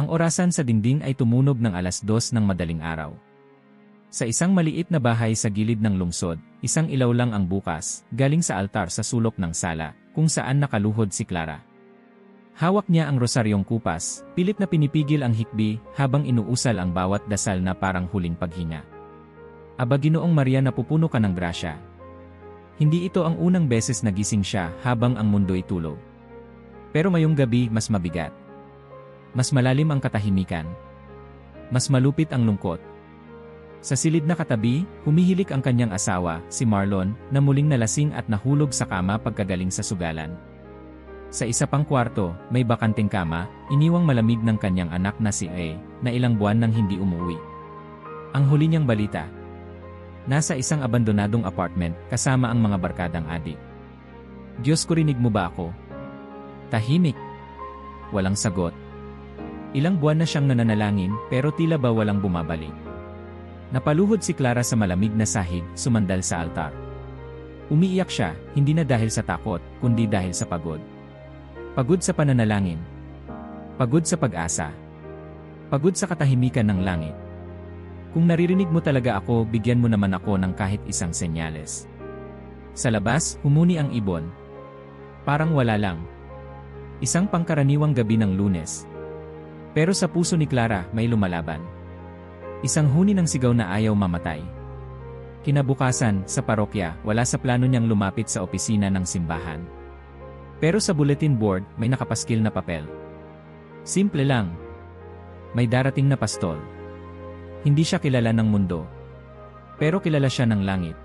Ang orasan sa dingding ay tumunog ng 2:00 ng madaling araw. Sa isang maliit na bahay sa gilid ng lungsod, isang ilaw lang ang bukas, galing sa altar sa sulok ng sala, kung saan nakaluhod si Clara. Hawak niya ang rosaryong kupas, pilit na pinipigil ang hikbi habang inuusal ang bawat dasal na parang huling paghinga. Aba Ginoong Maria, napupuno ka ng grasya. Hindi ito ang unang beses na gising siya habang ang mundo'y tulog. Pero ngayong gabi mas mabigat. Mas malalim ang katahimikan. Mas malupit ang lungkot. Sa silid na katabi, humihilik ang kanyang asawa, si Marlon, na muling nalasing at nahulog sa kama pagkagaling sa sugalan. Sa isa pang kwarto, may bakanting kama, iniwang malamig ng kanyang anak na si A, na ilang buwan nang hindi umuwi. Ang huli niyang balita. Nasa isang abandonadong apartment, kasama ang mga barkadang adik. Diyos ko, rinig mo ba ako? Tahimik. Walang sagot. Ilang buwan na siyang nananalangin, pero tila ba walang bumabalik. Napaluhod si Clara sa malamig na sahig, sumandal sa altar. Umiiyak siya, hindi na dahil sa takot, kundi dahil sa pagod. Pagod sa pananalangin. Pagod sa pag-asa. Pagod sa katahimikan ng langit. Kung naririnig mo talaga ako, bigyan mo naman ako ng kahit isang senyales. Sa labas, humuni ang ibon. Parang wala lang. Isang pangkaraniwang gabi ng Lunes. Pero sa puso ni Clara, may lumalaban. Isang huni ng sigaw na ayaw mamatay. Kinabukasan, sa parokya, wala sa plano niyang lumapit sa opisina ng simbahan. Pero sa bulletin board, may nakapaskil na papel. Simple lang. May darating na pastol. Hindi siya kilala ng mundo. Pero kilala siya ng langit.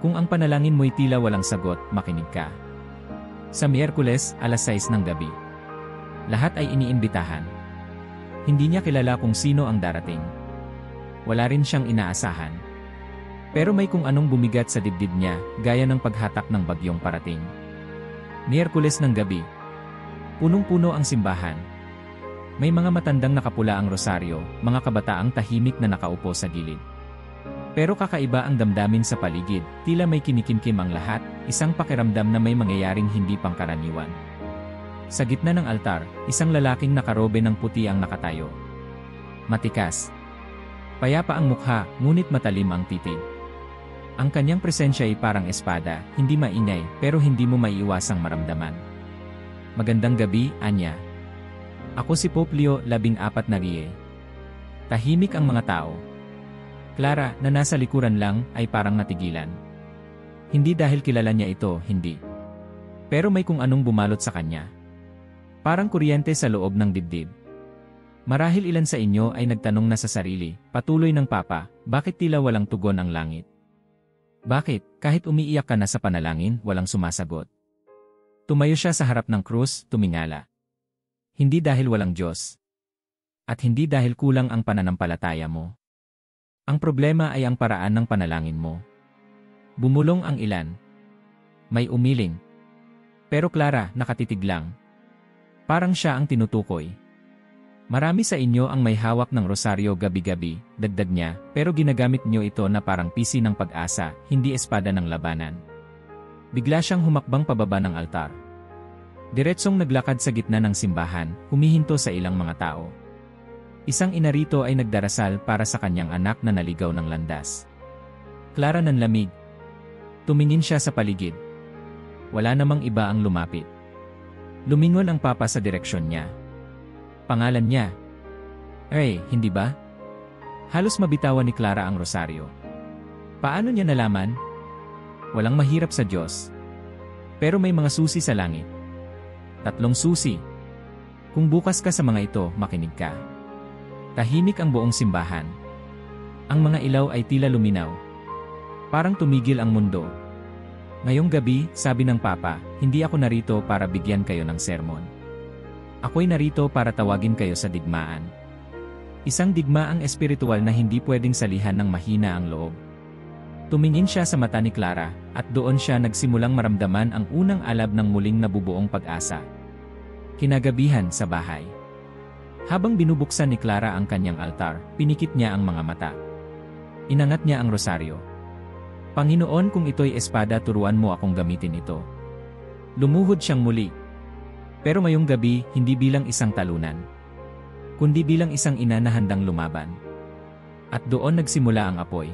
Kung ang panalangin mo'y tila walang sagot, makinig ka. Sa Miyerkules, 6:00 ng gabi. Lahat ay iniimbitahan. Hindi niya kilala kung sino ang darating. Wala rin siyang inaasahan. Pero may kung anong bumigat sa dibdib niya, gaya ng paghatak ng bagyong parating. Miyerkules ng gabi. Punong-puno ang simbahan. May mga matandang nakapula ang rosaryo, mga kabataang tahimik na nakaupo sa gilid. Pero kakaiba ang damdamin sa paligid, tila may kinikimkim ang lahat, isang pakiramdam na may mangyayaring hindi pangkaraniwan. Sa gitna ng altar, isang lalaking nakarobe ng puti ang nakatayo. Matikas. Payapa ang mukha, ngunit matalim ang titig. Ang kanyang presensya ay parang espada, hindi maingay, pero hindi mo maiiwasang maramdaman. Magandang gabi, Anya. Ako si Pope Leo, 14 na Rie. Tahimik ang mga tao. Clara, na nasa likuran lang, ay parang natigilan. Hindi dahil kilala niya ito, hindi. Pero may kung anong bumalot sa kanya. Parang kuryente sa loob ng dibdib. Marahil ilan sa inyo ay nagtanong na sa sarili, patuloy ng Papa, bakit tila walang tugon ang langit? Bakit, kahit umiiyak ka na sa panalangin, walang sumasagot? Tumayo siya sa harap ng krus, tumingala. Hindi dahil walang Diyos. At hindi dahil kulang ang pananampalataya mo. Ang problema ay ang paraan ng panalangin mo. Bumulong ang ilan. May umiling. Pero Clara, nakatitig lang. Parang siya ang tinutukoy. Marami sa inyo ang may hawak ng rosaryo gabi-gabi, dagdag niya, pero ginagamit niyo ito na parang pisi ng pag-asa, hindi espada ng labanan. Bigla siyang humakbang pababa ng altar. Diretsong naglakad sa gitna ng simbahan, humihinto sa ilang mga tao. Isang ina rito ay nagdarasal para sa kanyang anak na naligaw ng landas. Clara nanlamig. Tumingin siya sa paligid. Wala namang iba ang lumapit. Lumingon ang Papa sa direksyon niya. Pangalan niya. Hindi ba? Halos mabitawan ni Clara ang rosaryo. Paano niya nalaman? Walang mahirap sa Diyos. Pero may mga susi sa langit. 3 susi. Kung bukas ka sa mga ito, makinig ka. Tahimik ang buong simbahan. Ang mga ilaw ay tila luminaw. Parang tumigil ang mundo. Ngayong gabi, sabi ng Papa, hindi ako narito para bigyan kayo ng sermon. Ako'y narito para tawagin kayo sa digmaan. Isang digmaang espiritual na hindi pwedeng salihan ng mahina ang loob. Tumingin siya sa mata ni Clara, at doon siya nagsimulang maramdaman ang unang alab ng muling nabubuong pag-asa. Kinagabihan sa bahay. Habang binubuksan ni Clara ang kanyang altar, pinikit niya ang mga mata. Inangat niya ang rosaryo. Panginoon, kung ito'y espada, turuan mo akong gamitin ito. Lumuhod siyang muli. Pero ngayong gabi, hindi bilang isang talunan. kundi bilang isang ina na handang lumaban. At doon nagsimula ang apoy.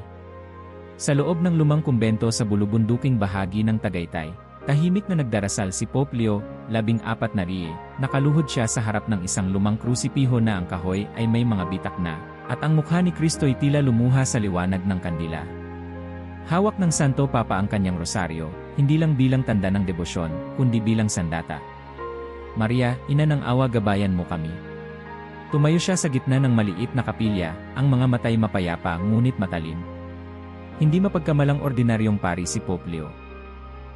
Sa loob ng lumang kumbento sa bulubunduking bahagi ng Tagaytay, tahimik na nagdarasal si Pope Leo, 14 na riye, nakaluhod siya sa harap ng isang lumang krusipiho na ang kahoy ay may mga bitak na, at ang mukha ni Kristo'y tila lumuha sa liwanag ng kandila. Hawak ng Santo Papa ang kanyang rosaryo, hindi lang bilang tanda ng debosyon, kundi bilang sandata. Maria, ina ng awa, gabayan mo kami. Tumayo siya sa gitna ng maliit na kapilya, ang mga matay mapayapa ngunit matalim. Hindi mapagkamalang ordinaryong pari si Pope Leo.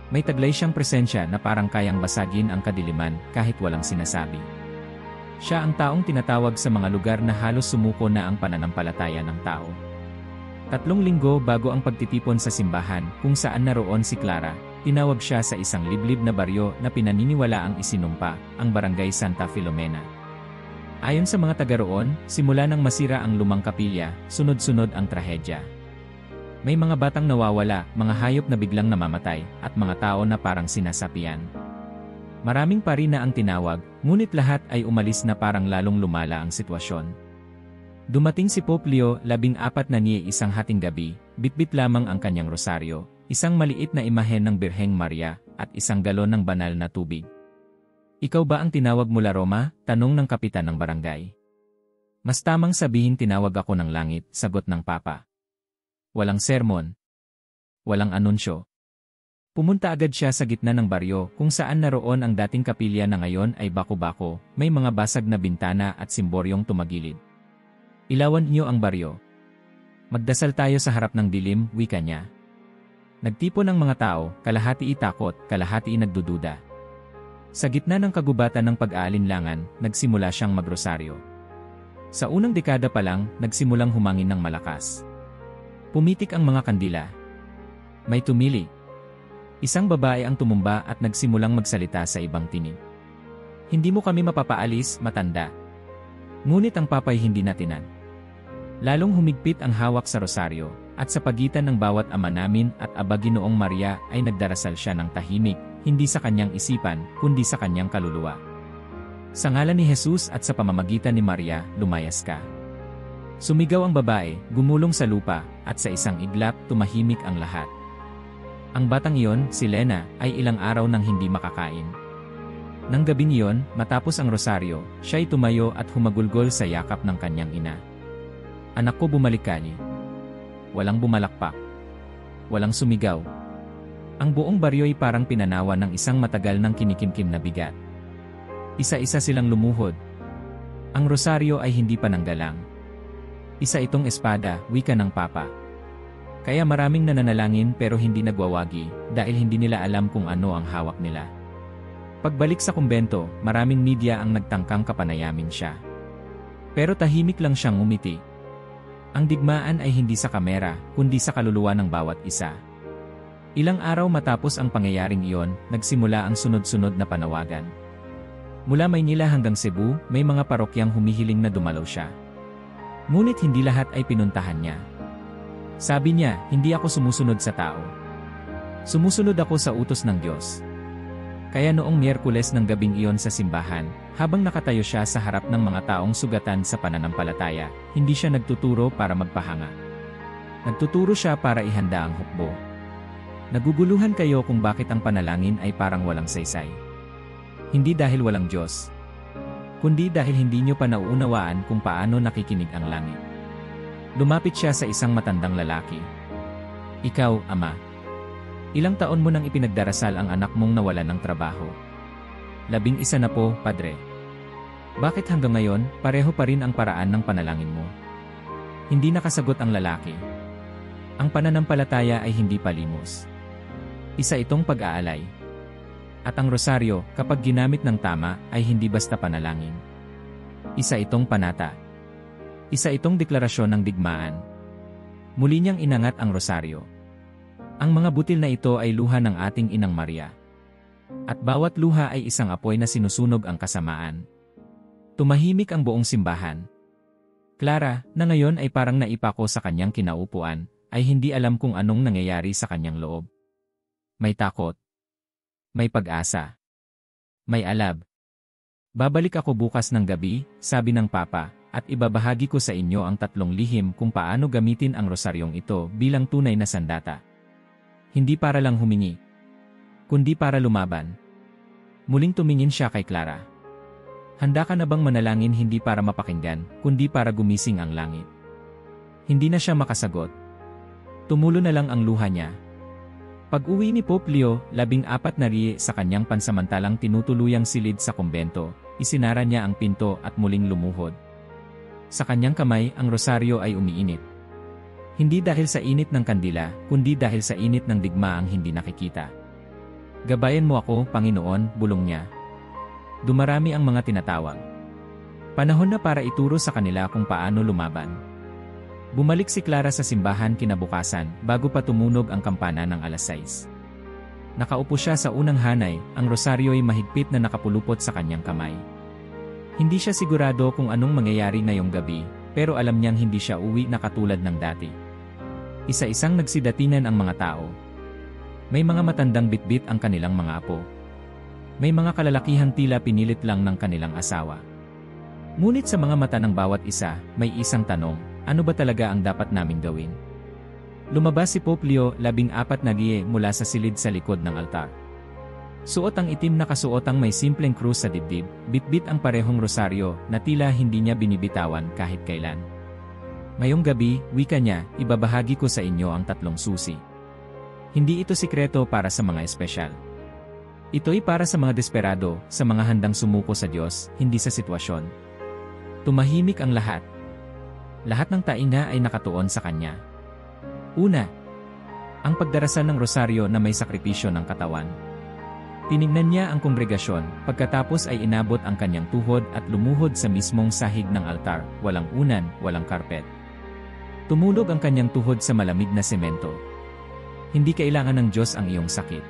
May taglay siyang presensya na parang kayang basagin ang kadiliman kahit walang sinasabi. Siya ang taong tinatawag sa mga lugar na halos sumuko na ang pananampalataya ng tao. 3 linggo bago ang pagtitipon sa simbahan kung saan naroon si Clara, tinawag siya sa isang liblib na baryo na pinaniniwalaang isinumpa, ang Barangay Santa Filomena. Ayon sa mga taga roon, simula nang masira ang lumang kapilya, sunod-sunod ang trahedya. May mga batang nawawala, mga hayop na biglang namamatay, at mga tao na parang sinasapian. Maraming pari na ang tinawag, ngunit lahat ay umalis na parang lalong lumala ang sitwasyon. Dumating si Pope Leo, 14 na niya isang hating gabi, bitbit lamang ang kanyang rosaryo, isang maliit na imahen ng Birheng Maria, at isang galon ng banal na tubig. Ikaw ba ang tinawag mula Roma? Tanong ng kapitan ng barangay. Mas tamang sabihin tinawag ako ng langit, sagot ng Papa. Walang sermon. Walang anunsyo. Pumunta agad siya sa gitna ng baryo kung saan naroon ang dating kapilya na ngayon ay bako-bako, may mga basag na bintana at simboryong tumagilid. Ilawan niyo ang baryo. Magdasal tayo sa harap ng dilim, wika niya. Nagtipon ang mga tao, kalahati itakot, kalahati nagdududa. Sa gitna ng kagubatan ng pag-aalinlangan, nagsimula siyang magrosaryo. Sa unang dekada pa lang, nagsimulang humangin ng malakas. Pumitik ang mga kandila. May tumili. Isang babae ang tumumba at nagsimulang magsalita sa ibang tinig. Hindi mo kami mapapaalis, matanda. Ngunit ang papay hindi natinan. Lalong humigpit ang hawak sa rosaryo, at sa pagitan ng bawat ama namin at Aba Ginoong Maria ay nagdarasal siya ng tahimik, hindi sa kanyang isipan, kundi sa kanyang kaluluwa. Sa ngalan ni Jesus at sa pamamagitan ni Maria, lumayas ka. Sumigaw ang babae, gumulong sa lupa, at sa isang iglap, tumahimik ang lahat. Ang batang iyon, si Lena, ay ilang araw nang hindi makakain. Nang gabing iyon, matapos ang rosaryo, siya'y tumayo at humagulgol sa yakap ng kanyang ina. Anak ko, bumalik ka ni. Walang bumalakpak. Walang sumigaw. Ang buong baryo'y parang pinanawa ng isang matagal ng kinikimkim na bigat. Isa-isa silang lumuhod. Ang rosaryo ay hindi pa nanggalang. Isa itong espada, wika ng Papa. Kaya maraming nananalangin pero hindi nagwawagi dahil hindi nila alam kung ano ang hawak nila. Pagbalik sa kumbento, maraming media ang nagtangkang kapanayamin siya. Pero tahimik lang siyang umiti. Ang digmaan ay hindi sa kamera, kundi sa kaluluwa ng bawat isa. Ilang araw matapos ang pangyayaring iyon, nagsimula ang sunod-sunod na panawagan. Mula Maynila hanggang Cebu, may mga parokyang humihiling na dumalaw siya. Ngunit hindi lahat ay pinuntahan niya. Sabi niya, hindi ako sumusunod sa tao. Sumusunod ako sa utos ng Diyos. Kaya noong Miyerkules ng gabing iyon sa simbahan, habang nakatayo siya sa harap ng mga taong sugatan sa pananampalataya, hindi siya nagtuturo para magpahanga. Nagtuturo siya para ihanda ang hukbo. Naguguluhan kayo kung bakit ang panalangin ay parang walang saysay. Hindi dahil walang Diyos, kundi dahil hindi nyo pa nauunawaan kung paano nakikinig ang langit. Lumapit siya sa isang matandang lalaki. Ikaw, Ama. Ilang taon mo nang ipinagdarasal ang anak mong nawalan ng trabaho? 11 na po, Padre. Bakit hanggang ngayon, pareho pa rin ang paraan ng panalangin mo? Hindi nakasagot ang lalaki. Ang pananampalataya ay hindi palimos. Isa itong pag-aalay. At ang rosaryo, kapag ginamit ng tama, ay hindi basta panalangin. Isa itong panata. Isa itong deklarasyon ng digmaan. Muli niyang inangat ang rosaryo. Ang mga butil na ito ay luha ng ating Inang Maria. At bawat luha ay isang apoy na sinusunog ang kasamaan. Tumahimik ang buong simbahan. Clara, na ngayon ay parang naipako sa kanyang kinaupuan, ay hindi alam kung anong nangyayari sa kanyang loob. May takot. May pag-asa. May alab. Babalik ako bukas ng gabi, sabi ng Papa, at ibabahagi ko sa inyo ang 3 lihim kung paano gamitin ang rosaryong ito bilang tunay na sandata. Hindi para lang humingi, kundi para lumaban. Muling tumingin siya kay Clara. Handa ka na bang manalangin hindi para mapakinggan, kundi para gumising ang langit? Hindi na siya makasagot. Tumulo na lang ang luha niya. Pag-uwi ni Pope Leo, 14 na riye sa kanyang pansamantalang tinutuluyang silid sa kumbento, isinara niya ang pinto at muling lumuhod. Sa kanyang kamay, ang rosaryo ay umiinit. Hindi dahil sa init ng kandila, kundi dahil sa init ng digmaang hindi nakikita. Gabayan mo ako, Panginoon, bulong niya. Dumarami ang mga tinatawag. Panahon na para ituro sa kanila kung paano lumaban. Bumalik si Clara sa simbahan kinabukasan bago pa tumunog ang kampana ng alas 6. Nakaupo siya sa unang hanay, ang rosaryo'y mahigpit na nakapulupot sa kanyang kamay. Hindi siya sigurado kung anong mangyayari ngayong gabi, pero alam niyang hindi siya uwi na katulad ng dati. Isa-isang nagsidatinan ang mga tao. May mga matandang bitbit ang kanilang mga apo. May mga kalalakihang tila pinilit lang ng kanilang asawa. Ngunit sa mga mata ng bawat isa, may isang tanong, ano ba talaga ang dapat naming gawin? Lumabas si Pope Leo, 14 na riye mula sa silid sa likod ng altar. Suot ang itim na kasuotang may simpleng krus sa dibdib, bitbit ang parehong rosaryo na tila hindi niya binibitawan kahit kailan. Ngayong gabi, wika niya, ibabahagi ko sa inyo ang 3 susi. Hindi ito sikreto para sa mga espesyal. Ito'y para sa mga desperado, sa mga handang sumuko sa Diyos, hindi sa sitwasyon. Tumahimik ang lahat. Lahat ng tainga ay nakatuon sa Kanya. Una, ang pagdarasal ng rosaryo na may sakripisyo ng katawan. Tinignan niya ang kongregasyon, pagkatapos ay inabot ang kanyang tuhod at lumuhod sa mismong sahig ng altar, walang unan, walang karpet. Tumulog ang kanyang tuhod sa malamig na semento. Hindi kailangan ng Diyos ang iyong sakit.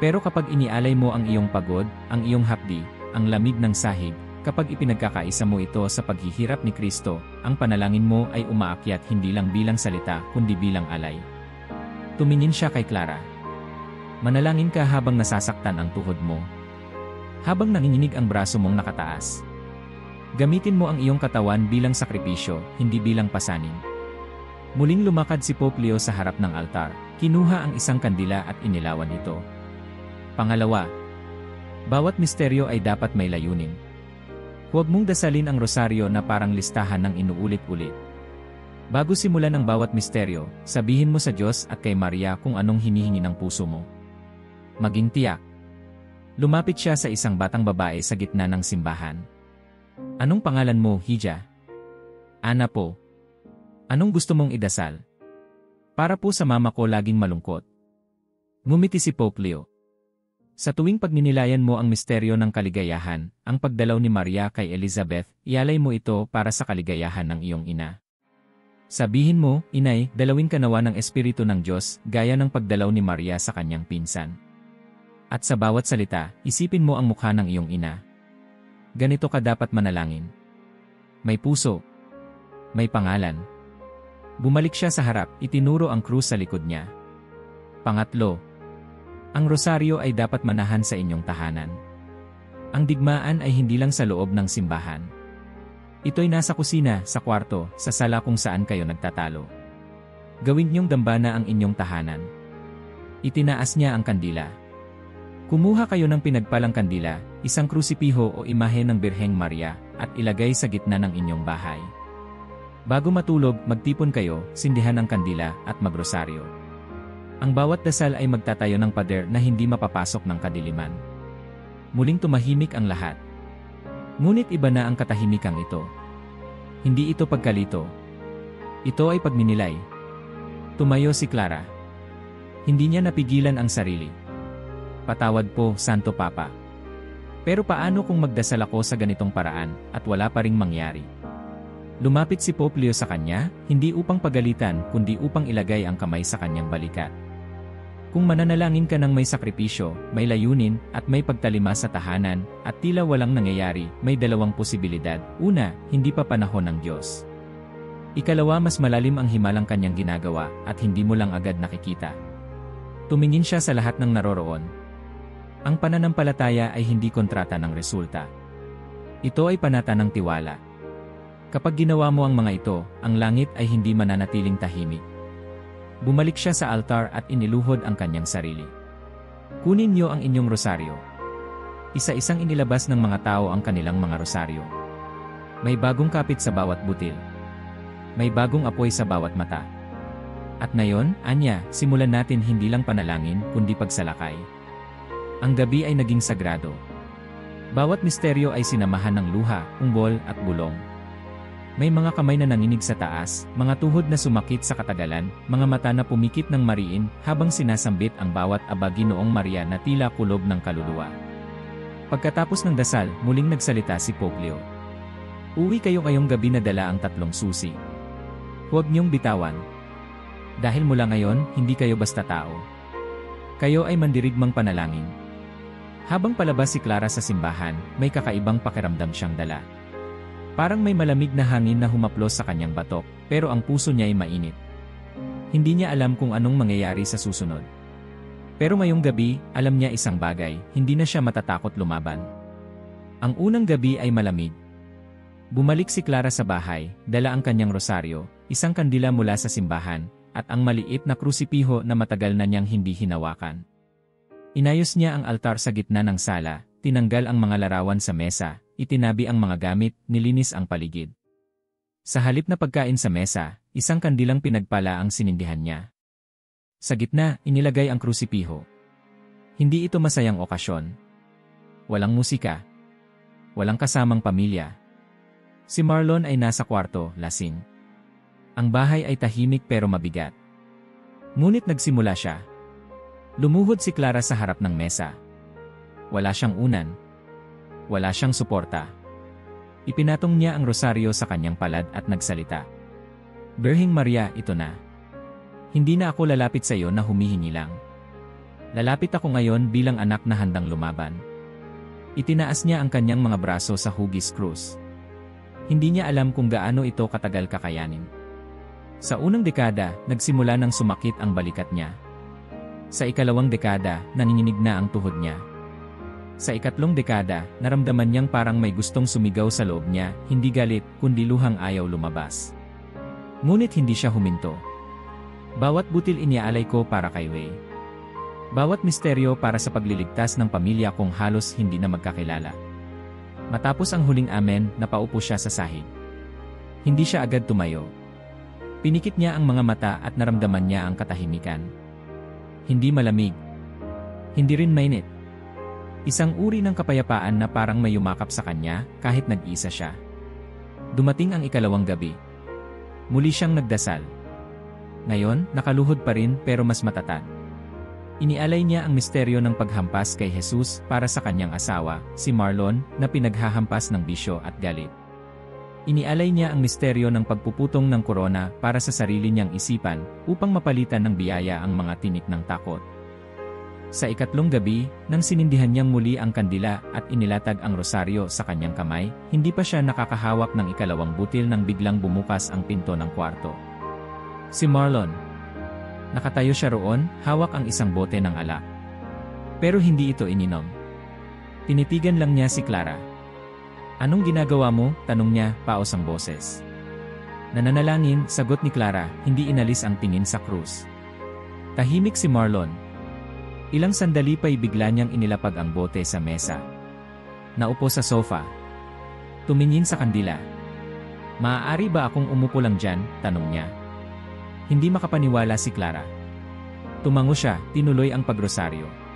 Pero kapag inialay mo ang iyong pagod, ang iyong hapdi, ang lamig ng sahig, kapag ipinagkakaisa mo ito sa paghihirap ni Kristo, ang panalangin mo ay umaakyat hindi lang bilang salita kundi bilang alay. Tumingin siya kay Clara. Manalangin ka habang nasasaktan ang tuhod mo. Habang nanginginig ang braso mong nakataas. Gamitin mo ang iyong katawan bilang sakripisyo, hindi bilang pasanin. Muling lumakad si Pope Leo sa harap ng altar, kinuha ang isang kandila at inilawan ito. Pangalawa, bawat misteryo ay dapat may layunin. Huwag mong dasalin ang rosaryo na parang listahan ng inuulit-ulit. Bago simulan ang bawat misteryo, sabihin mo sa Diyos at kay Maria kung anong hinihingi ng puso mo. Maging tiyak. Lumapit siya sa isang batang babae sa gitna ng simbahan. Anong pangalan mo, Hija? Ana po. Anong gusto mong idasal? Para po sa mama ko laging malungkot. Ngumiti si Pope Leo. Sa tuwing pagninilayan mo ang misteryo ng kaligayahan, ang pagdalaw ni Maria kay Elizabeth, ialay mo ito para sa kaligayahan ng iyong ina. Sabihin mo, Inay, dalawin ka nawa ng Espiritu ng Diyos, gaya ng pagdalaw ni Maria sa kanyang pinsan. At sa bawat salita, isipin mo ang mukha ng iyong ina. Ganito ka dapat manalangin. May puso. May pangalan. Bumalik siya sa harap, itinuro ang krus sa likod niya. Pangatlo, ang rosaryo ay dapat manahan sa inyong tahanan. Ang digmaan ay hindi lang sa loob ng simbahan. Ito'y nasa kusina, sa kwarto, sa sala kung saan kayo nagtatalo. Gawin niyong dambana ang inyong tahanan. Itinaas niya ang kandila. Kumuha kayo ng pinagpalang kandila, isang krusipiho o imahe ng Birheng Maria, at ilagay sa gitna ng inyong bahay. Bago matulog, magtipon kayo, sindihan ang kandila, at magrosaryo. Ang bawat dasal ay magtatayo ng pader na hindi mapapasok ng kadiliman. Muling tumahimik ang lahat. Ngunit iba na ang katahimikang ito. Hindi ito pagkalito. Ito ay pagninilay. Tumayo si Clara. Hindi niya napigilan ang sarili. Patawad po, Santo Papa. Pero paano kung magdasal ako sa ganitong paraan at wala pa ring mangyari? Lumapit si Pope Leo sa kanya, hindi upang pagalitan kundi upang ilagay ang kamay sa kanyang balikat. Kung mananalangin ka ng may sakripisyo, may layunin, at may pagtalima sa tahanan, at tila walang nangyayari, may 2 posibilidad. Una, hindi pa panahon ng Diyos. Ikalawa, mas malalim ang himalang kanyang ginagawa, at hindi mo lang agad nakikita. Tumingin siya sa lahat ng naroroon. Ang pananampalataya ay hindi kontrata ng resulta. Ito ay panata ng tiwala. Kapag ginawa mo ang mga ito, ang langit ay hindi mananatiling tahimik. Bumalik siya sa altar at iniluhod ang kanyang sarili. Kunin niyo ang inyong rosaryo. Isa-isang inilabas ng mga tao ang kanilang mga rosaryo. May bagong kapit sa bawat butil. May bagong apoy sa bawat mata. At ngayon, anya, simulan natin hindi lang panalangin kundi pagsalakay. Ang gabi ay naging sagrado. Bawat misteryo ay sinamahan ng luha, umbol at bulong. May mga kamay na nanginig sa taas, mga tuhod na sumakit sa katagalan, mga mata na pumikit ng mariin habang sinasambit ang bawat aba Ginoong Maria na tila kulob ng kaluluwa. Pagkatapos ng dasal, muling nagsalita si Pope Leo. Uwi kayo ngayong gabi na dala ang 3 susi. Huwag niyong bitawan. Dahil mula ngayon, hindi kayo basta tao. Kayo ay mandirigmang panalangin. Habang palabas si Clara sa simbahan, may kakaibang pakiramdam siyang dala. Parang may malamig na hangin na humaplos sa kanyang batok, pero ang puso niya ay mainit. Hindi niya alam kung anong mangyayari sa susunod. Pero ngayong gabi, alam niya isang bagay, hindi na siya matatakot lumaban. Ang unang gabi ay malamig. Bumalik si Clara sa bahay, dala ang kanyang rosaryo, isang kandila mula sa simbahan, at ang maliit na krusipiho na matagal na niyang hindi hinawakan. Inayos niya ang altar sa gitna ng sala, tinanggal ang mga larawan sa mesa, itinabi ang mga gamit, nilinis ang paligid. Sa halip na pagkain sa mesa, isang kandilang pinagpala ang sinindihan niya. Sa gitna, inilagay ang krusipiho. Hindi ito masayang okasyon. Walang musika. Walang kasamang pamilya. Si Marlon ay nasa kwarto, lasing. Ang bahay ay tahimik pero mabigat. Ngunit nagsimula siya. Lumuhod si Clara sa harap ng mesa. Wala siyang unan. Wala siyang suporta. Ipinatong niya ang rosaryo sa kanyang palad at nagsalita. Birheng Maria, ito na. Hindi na ako lalapit sa iyo na humihingi lang. Lalapit ako ngayon bilang anak na handang lumaban. Itinaas niya ang kanyang mga braso sa hugis krus. Hindi niya alam kung gaano ito katagal kakayanin. Sa unang dekada, nagsimula ng sumakit ang balikat niya. Sa ikalawang dekada, nanginginig na ang tuhod niya. Sa ikatlong dekada, naramdaman niyang parang may gustong sumigaw sa loob niya, hindi galit, kundi luhang ayaw lumabas. Ngunit hindi siya huminto. Bawat butil iniaalay ko para kay Wei. Bawat misteryo para sa pagliligtas ng pamilya kong halos hindi na magkakilala. Matapos ang huling amen, napaupo siya sa sahig. Hindi siya agad tumayo. Pinikit niya ang mga mata at naramdaman niya ang katahimikan. Hindi malamig. Hindi rin mainit. Isang uri ng kapayapaan na parang may yumakap sa kanya kahit nag-isa siya. Dumating ang ikalawang gabi. Muli siyang nagdasal. Ngayon, nakaluhod pa rin pero mas matatag. Inialay niya ang misteryo ng paghampas kay Jesus para sa kanyang asawa, si Marlon, na pinaghahampas ng bisyo at galit. Inialay niya ang misteryo ng pagpuputong ng korona para sa sarili niyang isipan upang mapalitan ng biyaya ang mga tinik ng takot. Sa ikatlong gabi, nang sinindihan niyang muli ang kandila at inilatag ang rosaryo sa kanyang kamay, hindi pa siya nakakahawak ng ikalawang butil nang biglang bumukas ang pinto ng kwarto. Si Marlon. Nakatayo siya roon, hawak ang isang bote ng alak. Pero hindi ito ininom. Tinitigan lang niya si Clara. Anong ginagawa mo? Tanong niya, paos ang boses. Nananalangin, sagot ni Clara, hindi inalis ang tingin sa krus. Tahimik si Marlon. Ilang sandali pa'y bigla niyang inilapag ang bote sa mesa. Naupo sa sofa. Tumingin sa kandila. Maaari ba akong umupo lang dyan? Tanong niya. Hindi makapaniwala si Clara. Tumango siya, tinuloy ang pagrosaryo.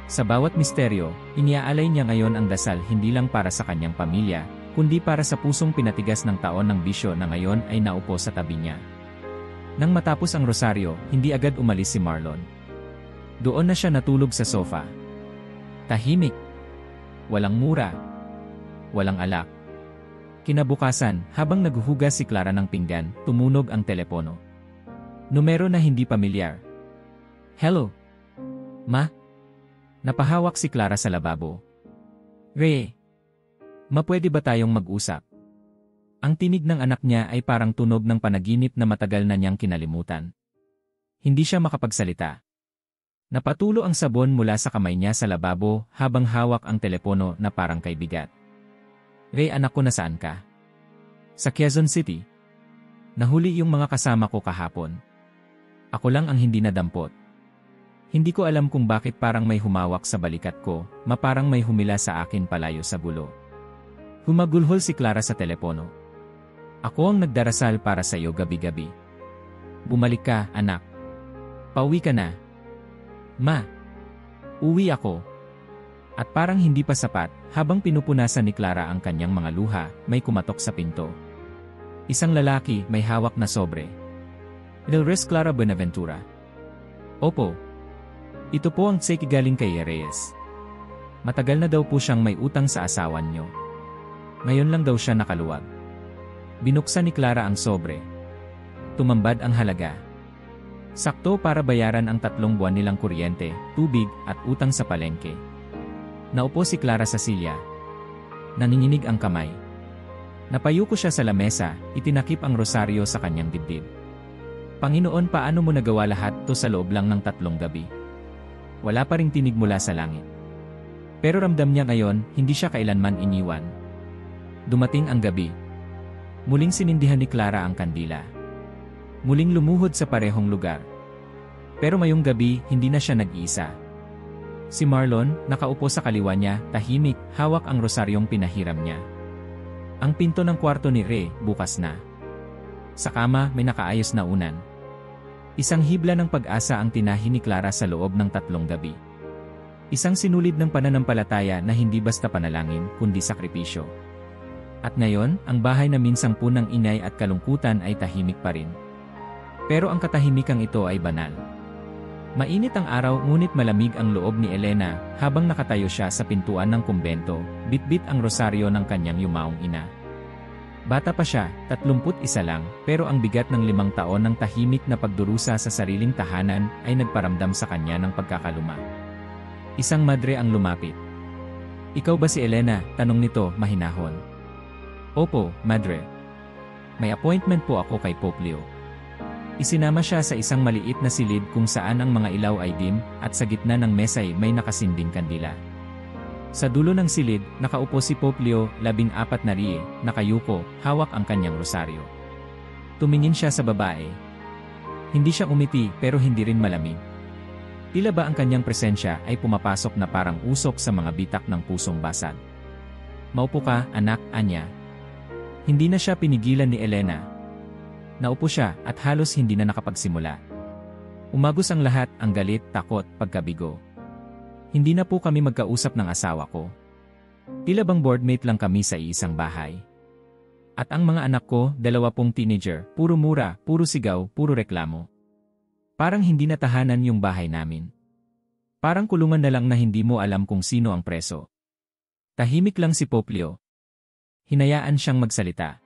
Sa bawat misteryo, iniaalay niya ngayon ang dasal hindi lang para sa kanyang pamilya, kundi para sa pusong pinatigas ng taon ng bisyo na ngayon ay naupo sa tabi niya. Nang matapos ang rosaryo, hindi agad umalis si Marlon. Doon na siya natulog sa sofa. Tahimik. Walang mura. Walang alak. Kinabukasan, habang naghuhugas si Clara ng pinggan, tumunog ang telepono. Numero na hindi pamilyar. Hello? Ma? Napahawak si Clara sa lababo. Ray? Mapwede ba tayong mag-usap? Ang tinig ng anak niya ay parang tunog ng panaginip na matagal na niyang kinalimutan. Hindi siya makapagsalita. Napatulo ang sabon mula sa kamay niya sa lababo habang hawak ang telepono na parang kay bigat. Ray, anak ko, nasaan ka? Sa Quezon City. Nahuli yung mga kasama ko kahapon. Ako lang ang hindi nadampot. Hindi ko alam kung bakit parang may humawak sa balikat ko, maparang may humila sa akin palayo sa gulo. Humagulhol si Clara sa telepono. Ako ang nagdarasal para sa iyo gabi-gabi. Bumalik ka, anak. Pauwi ka na. Ma. Uwi ako. At parang hindi pa sapat, habang pinupunasan ni Clara ang kanyang mga luha, may kumatok sa pinto. Isang lalaki may hawak na sobre. Delres Clara Buenaventura. Opo. Ito po ang tseki galing kay Reyes. Matagal na daw po siyang may utang sa asawa niyo. Ngayon lang daw siya nakaluwag. Binuksan ni Clara ang sobre. Tumambad ang halaga. Sakto para bayaran ang 3 buwan nilang kuryente, tubig, at utang sa palengke. Naupo si Clara sa silya. Nanginginig ang kamay. Napayuko siya sa lamesa, itinakip ang rosaryo sa kanyang dibdib. Panginoon, paano mo nagawa lahat to sa loob lang ng 3 gabi? Wala pa ring tinig mula sa langit. Pero ramdam niya ngayon, hindi siya kailanman iniwan. Dumating ang gabi. Muling sinindihan ni Clara ang kandila. Muling lumuhod sa parehong lugar. Pero mayong gabi, hindi na siya nag-iisa. Si Marlon, nakaupo sa kaliwa niya, tahimik, hawak ang rosaryong pinahiram niya. Ang pinto ng kwarto ni Ray, bukas na. Sa kama, may nakaayos na unan. Isang hibla ng pag-asa ang tinahi ni Clara sa loob ng 3 gabi. Isang sinulid ng pananampalataya na hindi basta panalangin, kundi sakripisyo. At ngayon, ang bahay na minsang punang ingay at kalungkutan ay tahimik pa rin. Pero ang katahimikang ito ay banal. Mainit ang araw ngunit malamig ang loob ni Elena habang nakatayo siya sa pintuan ng kumbento, bitbit ang rosaryo ng kanyang yumaong ina. Bata pa siya, 31 lang, pero ang bigat ng 5 taon ng tahimik na pagdurusa sa sariling tahanan ay nagparamdam sa kanya ng pagkakaluma. Isang madre ang lumapit. Ikaw ba si Elena? Tanong nito, mahinahon. Opo, madre. May appointment po ako kay Pope Leo. Isinama siya sa isang maliit na silid kung saan ang mga ilaw ay dim at sa gitna ng mesay may nakasinding kandila. Sa dulo ng silid, nakaupo si Pope Leo, 14 na riye, nakayuko, hawak ang kanyang rosaryo. Tumingin siya sa babae. Hindi siya umiti pero hindi rin malamig. Tila ba ang kanyang presensya ay pumapasok na parang usok sa mga bitak ng pusong basag. Maupo ka, anak, anya. Hindi na siya pinigilan ni Elena. Naupo siya at halos hindi na nakapagsimula. Umagos ang lahat, ang galit, takot, pagkabigo. Hindi na po kami magkausap ng asawa ko. Tila bang boardmate lang kami sa iisang bahay. At ang mga anak ko, 20 teenager, puro mura, puro sigaw, puro reklamo. Parang hindi na tahanan yung bahay namin. Parang kulungan na lang na hindi mo alam kung sino ang preso. Tahimik lang si Pope Leo. Hinayaan siyang magsalita.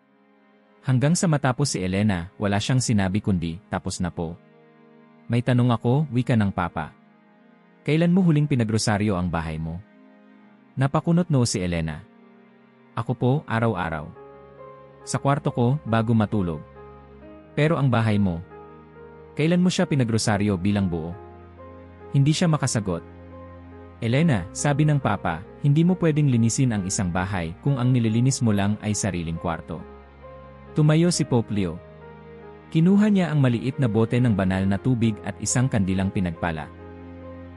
Hanggang sa matapos si Elena, wala siyang sinabi kundi, tapos na po. May tanong ako, wika ng papa. Kailan mo huling pinagrosaryo ang bahay mo? Napakunot noo si Elena. Ako po, araw-araw. Sa kwarto ko, bago matulog. Pero ang bahay mo, kailan mo siya pinagrosaryo bilang buo? Hindi siya makasagot. Elena, sabi ng papa, hindi mo pwedeng linisin ang isang bahay kung ang nililinis mo lang ay sariling kwarto. Tumayo si Pope Leo. Kinuha niya ang maliit na bote ng banal na tubig at isang kandilang pinagpala.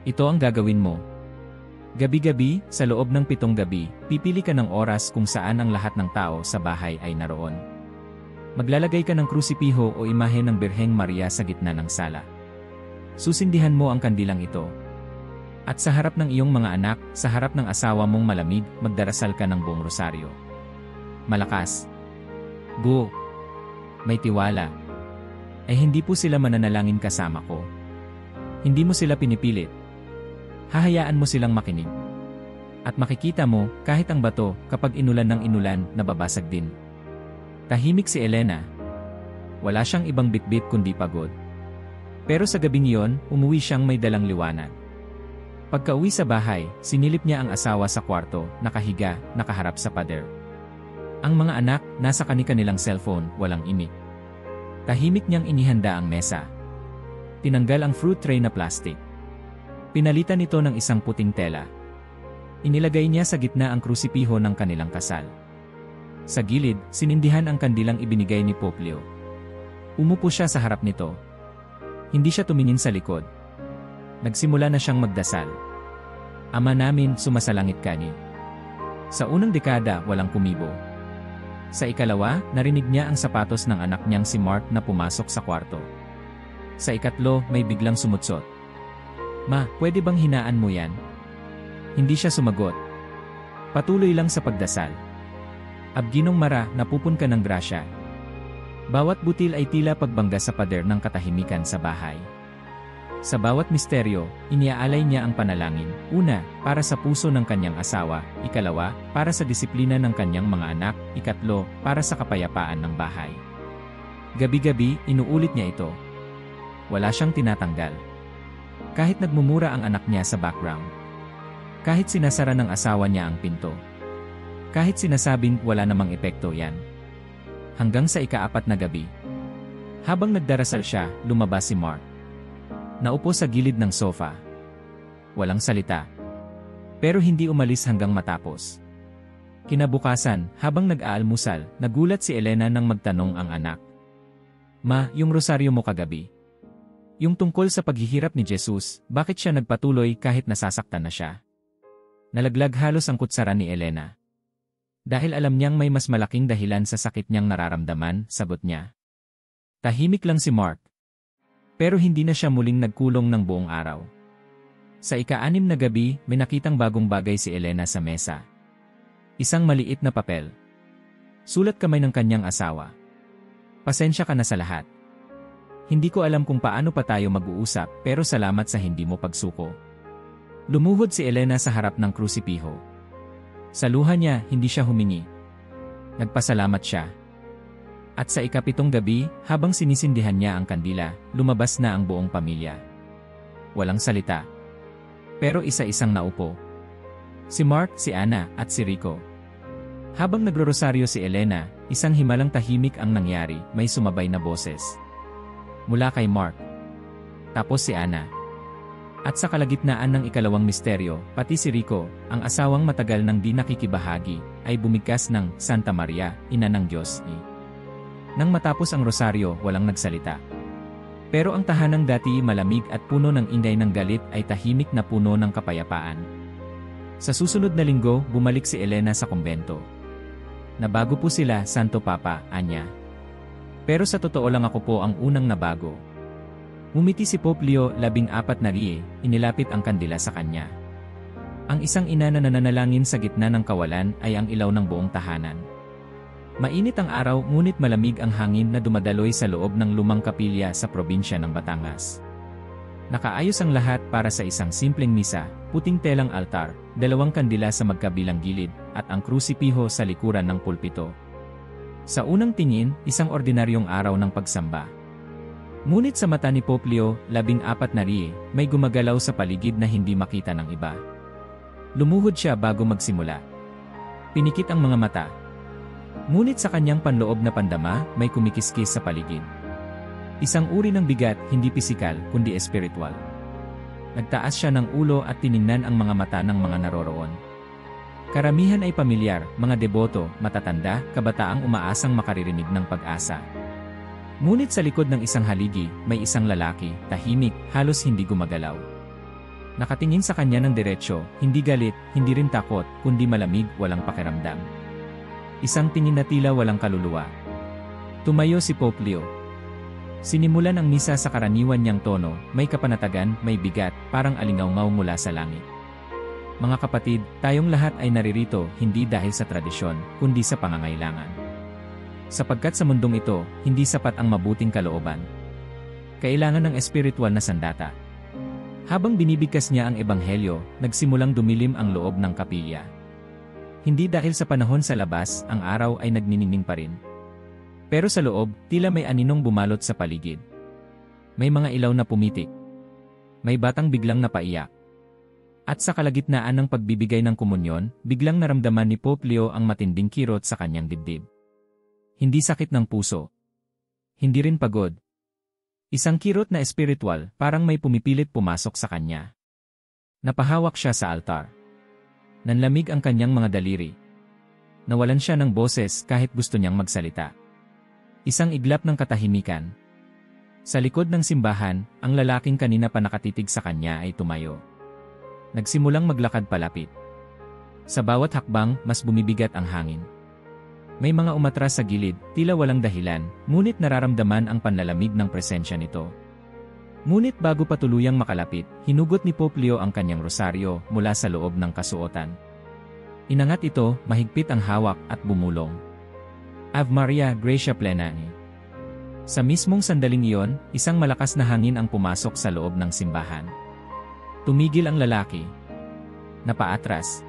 Ito ang gagawin mo. Gabi-gabi, sa loob ng 7 gabi, pipili ka ng oras kung saan ang lahat ng tao sa bahay ay naroon. Maglalagay ka ng krusipiho o imahe ng Birheng Maria sa gitna ng sala. Susindihan mo ang kandilang ito. At sa harap ng iyong mga anak, sa harap ng asawa mong malamig, magdarasal ka ng buong rosaryo. Malakas. Go. May tiwala. Hindi po sila mananalangin kasama ko. Hindi mo sila pinipilit. Hahayaan mo silang makinig. At makikita mo, kahit ang bato, kapag inulan ng inulan, nababasag din. Tahimik si Elena. Wala siyang ibang bitbit kundi pagod. Pero sa gabing iyon, umuwi siyang may dalang liwanag. Pagka-uwi sa bahay, sinilip niya ang asawa sa kwarto, nakahiga, nakaharap sa pader. Ang mga anak, nasa kani-kanilang cellphone, walang imik. Tahimik niyang inihanda ang mesa. Tinanggal ang fruit tray na plastic. Pinalitan ito ng isang puting tela. Inilagay niya sa gitna ang krusipiho ng kanilang kasal. Sa gilid, sinindihan ang kandilang ibinigay ni Pope Leo. Umupo siya sa harap nito. Hindi siya tumingin sa likod. Nagsimula na siyang magdasal. Ama namin, sumasalangit ka ni. Sa unang dekada, walang kumibo. Sa ikalawa, narinig niya ang sapatos ng anak niyang si Mark na pumasok sa kwarto. Sa ikatlo, may biglang sumutsot. Ma, pwede bang hinaan mo yan? Hindi siya sumagot. Patuloy lang sa pagdasal. Abginong Mara, napupun ka ng grasya. Bawat butil ay tila pagbangga sa pader ng katahimikan sa bahay. Sa bawat misteryo, iniaalay niya ang panalangin, una, para sa puso ng kanyang asawa, ikalawa, para sa disiplina ng kanyang mga anak, ikatlo, para sa kapayapaan ng bahay. Gabi-gabi, inuulit niya ito. Wala siyang tinatanggal. Kahit nagmumura ang anak niya sa background. Kahit sinasara ng asawa niya ang pinto. Kahit sinasabing wala namang epekto yan. Hanggang sa ika-4 na gabi. Habang nagdarasal siya, lumabas si Mark. Naupo sa gilid ng sofa. Walang salita. Pero hindi umalis hanggang matapos. Kinabukasan, habang nag-aalmusal, nagulat si Elena nang magtanong ang anak. Ma, yung rosaryo mo kagabi. Yung tungkol sa paghihirap ni Jesus, bakit siya nagpatuloy kahit nasasaktan na siya? Nalaglag halos ang kutsara ni Elena. Dahil alam niyang may mas malaking dahilan sa sakit niyang nararamdaman, sagot niya. Tahimik lang si Mark. Pero hindi na siya muling nagkulong ng buong araw. Sa ika-6 na gabi, may nakitang bagong bagay si Elena sa mesa. Isang maliit na papel. Sulat kamay ng kanyang asawa. Pasensya ka na sa lahat. Hindi ko alam kung paano pa tayo mag-uusap, pero salamat sa hindi mo pagsuko. Lumuhod si Elena sa harap ng krusipiho. Sa luha niya, hindi siya humingi. Nagpasalamat siya. At sa ika-7 gabi, habang sinisindihan niya ang kandila, lumabas na ang buong pamilya. Walang salita. Pero isa-isang naupo. Si Mark, si Anna, at si Rico. Habang nagro-rosaryo si Elena, isang himalang tahimik ang nangyari, may sumabay na boses. Mula kay Mark. Tapos si Anna. At sa kalagitnaan ng ikalawang misteryo, pati si Rico, ang asawang matagal nang di nakikibahagi, ay bumigkas ng Santa Maria, Ina ng Diyos. Nang matapos ang rosaryo, walang nagsalita. Pero ang tahanang dati malamig at puno ng inday ng galit ay tahimik na puno ng kapayapaan. Sa susunod na linggo, bumalik si Elena sa kumbento. Nabago po sila, Santo Papa, anya. Pero sa totoo lang ako po ang unang nabago. Ngumiti si Pope Leo 14 na riye, inilapit ang kandila sa kanya. Ang isang ina na nananalangin sa gitna ng kawalan ay ang ilaw ng buong tahanan. Mainit ang araw ngunit malamig ang hangin na dumadaloy sa loob ng lumang kapilya sa probinsya ng Batangas. Nakaayos ang lahat para sa isang simpleng misa, puting telang altar, 2 kandila sa magkabilang gilid, at ang krusipiho sa likuran ng pulpito. Sa unang tingin, isang ordinaryong araw ng pagsamba. Ngunit sa mata ni Pope Leo 14 na riye, may gumagalaw sa paligid na hindi makita ng iba. Lumuhod siya bago magsimula. Pinikit ang mga mata. Ngunit sa kanyang panloob na pandama, may kumikiskis sa paligid. Isang uri ng bigat, hindi pisikal, kundi espiritual. Nagtaas siya ng ulo at tiningnan ang mga mata ng mga naroroon. Karamihan ay pamilyar, mga deboto, matatanda, kabataang umaasang makaririnig ng pag-asa. Ngunit sa likod ng isang haligi, may isang lalaki, tahimik, halos hindi gumagalaw. Nakatingin sa kanya ng diretsyo, hindi galit, hindi rin takot, kundi malamig, walang pakiramdam. Isang tingin na tila walang kaluluwa. Tumayo si Pope Leo. Sinimulan ang misa sa karaniwan niyang tono, may kapanatagan, may bigat, parang alingaw-ngaw mula sa langit. Mga kapatid, tayong lahat ay naririto, hindi dahil sa tradisyon, kundi sa pangangailangan. Sapagkat sa mundong ito, hindi sapat ang mabuting kalooban. Kailangan ng espiritual na sandata. Habang binibigkas niya ang ebanghelyo, nagsimulang dumilim ang loob ng kapilya. Hindi dahil sa panahon sa labas, ang araw ay nagniningning pa rin. Pero sa loob, tila may aninong bumalot sa paligid. May mga ilaw na pumitik. May batang biglang napaiyak. At sa kalagitnaan ng pagbibigay ng komunyon, biglang naramdaman ni Pope Leo ang matinding kirot sa kanyang dibdib. Hindi sakit ng puso. Hindi rin pagod. Isang kirot na espiritual, parang may pumipilit pumasok sa kanya. Napahawak siya sa altar. Nanlamig ang kanyang mga daliri. Nawalan siya ng boses kahit gusto niyang magsalita. Isang iglap ng katahimikan. Sa likod ng simbahan, ang lalaking kanina pa nakatitig sa kanya ay tumayo. Nagsimulang maglakad palapit. Sa bawat hakbang, mas bumibigat ang hangin. May mga umatras sa gilid, tila walang dahilan, ngunit nararamdaman ang panlalamig ng presensya nito. Ngunit bago pa tuluyang makalapit, hinugot ni Pope Leo ang kanyang rosaryo mula sa loob ng kasuotan. Inangat ito, mahigpit ang hawak at bumulong. Ave Maria, Gracia Plena. Sa mismong sandaling iyon, isang malakas na hangin ang pumasok sa loob ng simbahan. Tumigil ang lalaki. Napaatras.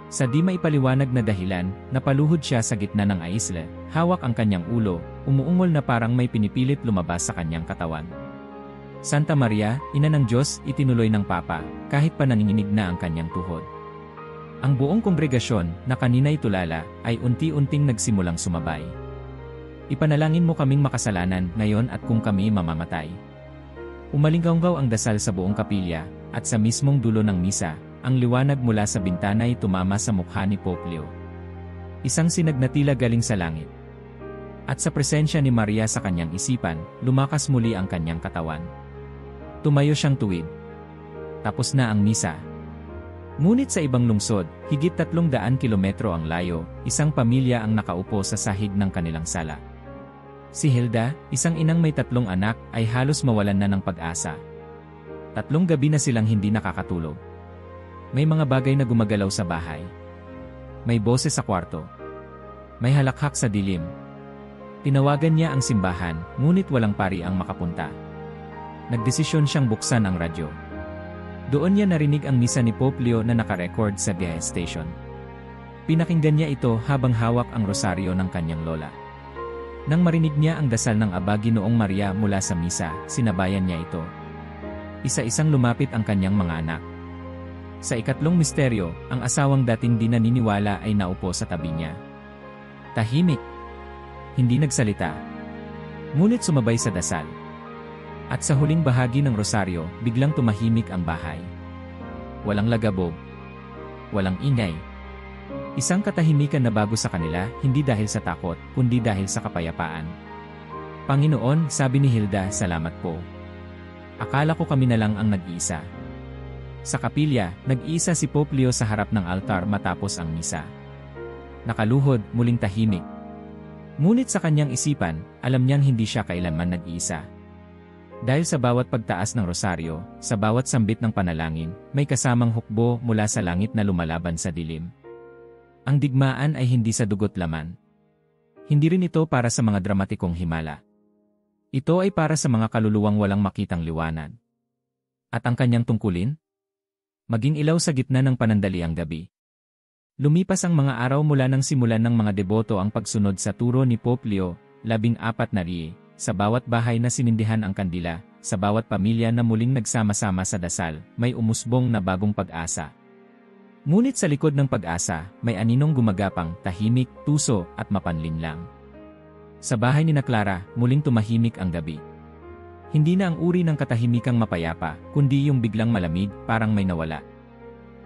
Sa di maipaliwanag na dahilan, napaluhod siya sa gitna ng aisle, hawak ang kanyang ulo, umuungol na parang may pinipilit lumabas sa kanyang katawan. Santa Maria, Ina ng Diyos, itinuloy ng Papa, kahit pa nanginginig na ang kanyang tuhod. Ang buong kongregasyon, na kanina'y tulala, ay unti-unting nagsimulang sumabay. Ipanalangin mo kaming makasalanan ngayon at kung kami mamamatay. Umalinggaw ang dasal sa buong kapilya, at sa mismong dulo ng misa, ang liwanag mula sa bintana ay tumama sa mukha ni Pope Leo. Isang sinag na tila galing sa langit. At sa presensya ni Maria sa kanyang isipan, lumakas muli ang kanyang katawan. Tumayo siyang tuwid. Tapos na ang misa. Ngunit sa ibang lungsod, higit 300 kilometro ang layo, isang pamilya ang nakaupo sa sahig ng kanilang sala. Si Hilda, isang inang may 3 anak, ay halos mawalan na ng pag-asa. 3 gabi na silang hindi nakakatulog. May mga bagay na gumagalaw sa bahay. May boses sa kwarto. May halakhak sa dilim. Tinawagan niya ang simbahan, ngunit walang pari ang makapunta. Nagdesisyon siyang buksan ang radyo. Doon niya narinig ang misa ni Pope Leo na nakarecord sa gas station. Pinakinggan niya ito habang hawak ang rosaryo ng kanyang lola. Nang marinig niya ang dasal ng Aba Ginoong Maria mula sa misa, sinabayan niya ito. Isa-isang lumapit ang kanyang mga anak. Sa ikatlong misteryo, ang asawang dating di naniniwala ay naupo sa tabi niya. Tahimik. Hindi nagsalita. Ngunit sumabay sa dasal. At sa huling bahagi ng rosaryo, biglang tumahimik ang bahay. Walang lagabog. Walang ingay. Isang katahimikan na bago sa kanila, hindi dahil sa takot, kundi dahil sa kapayapaan. Panginoon, sabi ni Hilda, salamat po. Akala ko kami na lang ang nag-iisa. Sa kapilya, nag-iisa si Pope Leo sa harap ng altar matapos ang misa. Nakaluhod, muling tahimik. Ngunit sa kanyang isipan, alam niyang hindi siya kailanman nag-iisa. Dahil sa bawat pagtaas ng rosaryo, sa bawat sambit ng panalangin, may kasamang hukbo mula sa langit na lumalaban sa dilim. Ang digmaan ay hindi sa dugo't laman. Hindi rin ito para sa mga dramatikong himala. Ito ay para sa mga kaluluwang walang makitang liwanag. At ang kanyang tungkulin? Maging ilaw sa gitna ng panandaliang gabi. Lumipas ang mga araw mula nang simulan ng mga deboto ang pagsunod sa turo ni Pope Leo, 14 na riye. Sa bawat bahay na sinindihan ang kandila, sa bawat pamilya na muling nagsama-sama sa dasal, may umusbong na bagong pag-asa. Ngunit sa likod ng pag-asa, may aninong gumagapang, tahimik, tuso, at mapanlinlang. Sa bahay ni Clara, muling tumahimik ang gabi. Hindi na ang uri ng katahimikang mapayapa, kundi yung biglang malamig, parang may nawala.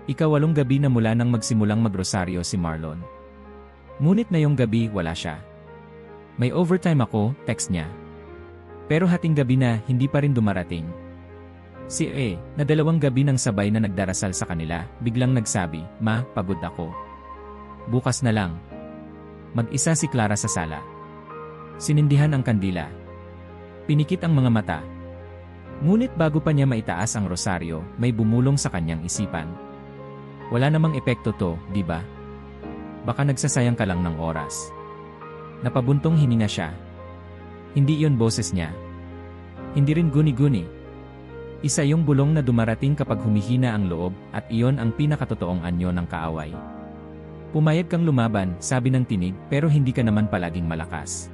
Ika-8 gabi na mula nang magsimulang magrosaryo si Marlon. Ngunit na yung gabi, wala siya. May overtime ako, text niya. Pero hating gabi na, hindi pa rin dumarating. Si na 2 gabi nang sabay na nagdarasal sa kanila, biglang nagsabi, Ma, pagod ako. Bukas na lang. Mag-isa si Clara sa sala. Sinindihan ang kandila. Pinikit ang mga mata. Ngunit bago pa niya maitaas ang rosaryo, may bumulong sa kanyang isipan. Wala namang epekto to, di ba? Baka nagsasayang ka lang ng oras. Napabuntong hininga siya. Hindi iyon boses niya. Hindi rin guni-guni. Isa yung bulong na dumarating kapag humihina ang loob, at iyon ang pinakatotoong anyo ng kaaway. Pumayag kang lumaban, sabi ng tinig, pero hindi ka naman palaging malakas.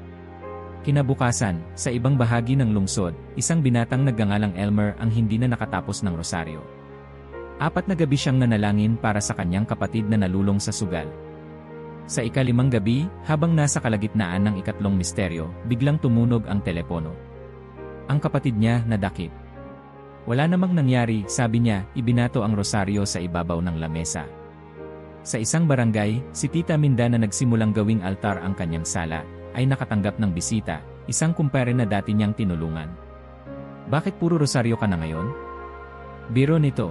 Kinabukasan, sa ibang bahagi ng lungsod, isang binatang nagngangalang Elmer ang hindi na nakatapos ng rosaryo. 4 na gabi siyang nanalangin para sa kanyang kapatid na nalulong sa sugal. Sa ika-5 gabi, habang nasa kalagitnaan ng ikatlong misteryo, biglang tumunog ang telepono. Ang kapatid niya nadakip. Wala namang nangyari, sabi niya, ibinato ang rosaryo sa ibabaw ng lamesa. Sa isang barangay, si Tita Minda na nagsimulang gawing altar ang kanyang sala, ay nakatanggap ng bisita, isang kumpare na dati niyang tinulungan. Bakit puro rosaryo ka na ngayon? Biro nito.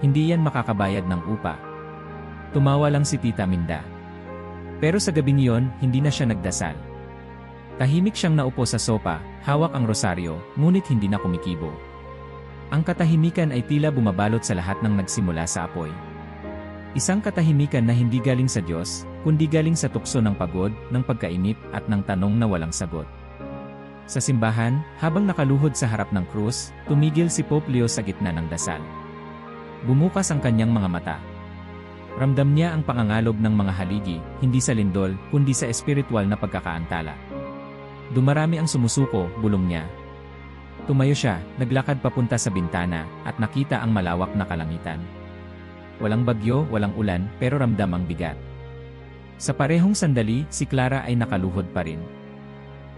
Hindi yan makakabayad ng upa. Tumawa lang si Tita Minda. Pero sa gabing iyon, hindi na siya nagdasal. Tahimik siyang naupo sa sopa, hawak ang rosaryo, ngunit hindi na kumikibo. Ang katahimikan ay tila bumabalot sa lahat ng nagsimula sa apoy. Isang katahimikan na hindi galing sa Diyos, kundi galing sa tukso ng pagod, ng pagkainip, at ng tanong na walang sagot. Sa simbahan, habang nakaluhod sa harap ng krus, tumigil si Pope Leo sa gitna ng dasal. Bumukas ang kanyang mga mata. Ramdam niya ang pangangalog ng mga haligi, hindi sa lindol, kundi sa espiritual na pagkakaantala. Dumarami ang sumusuko, bulong niya. Tumayo siya, naglakad papunta sa bintana, at nakita ang malawak na kalangitan. Walang bagyo, walang ulan, pero ramdam ang bigat. Sa parehong sandali, si Clara ay nakaluhod pa rin.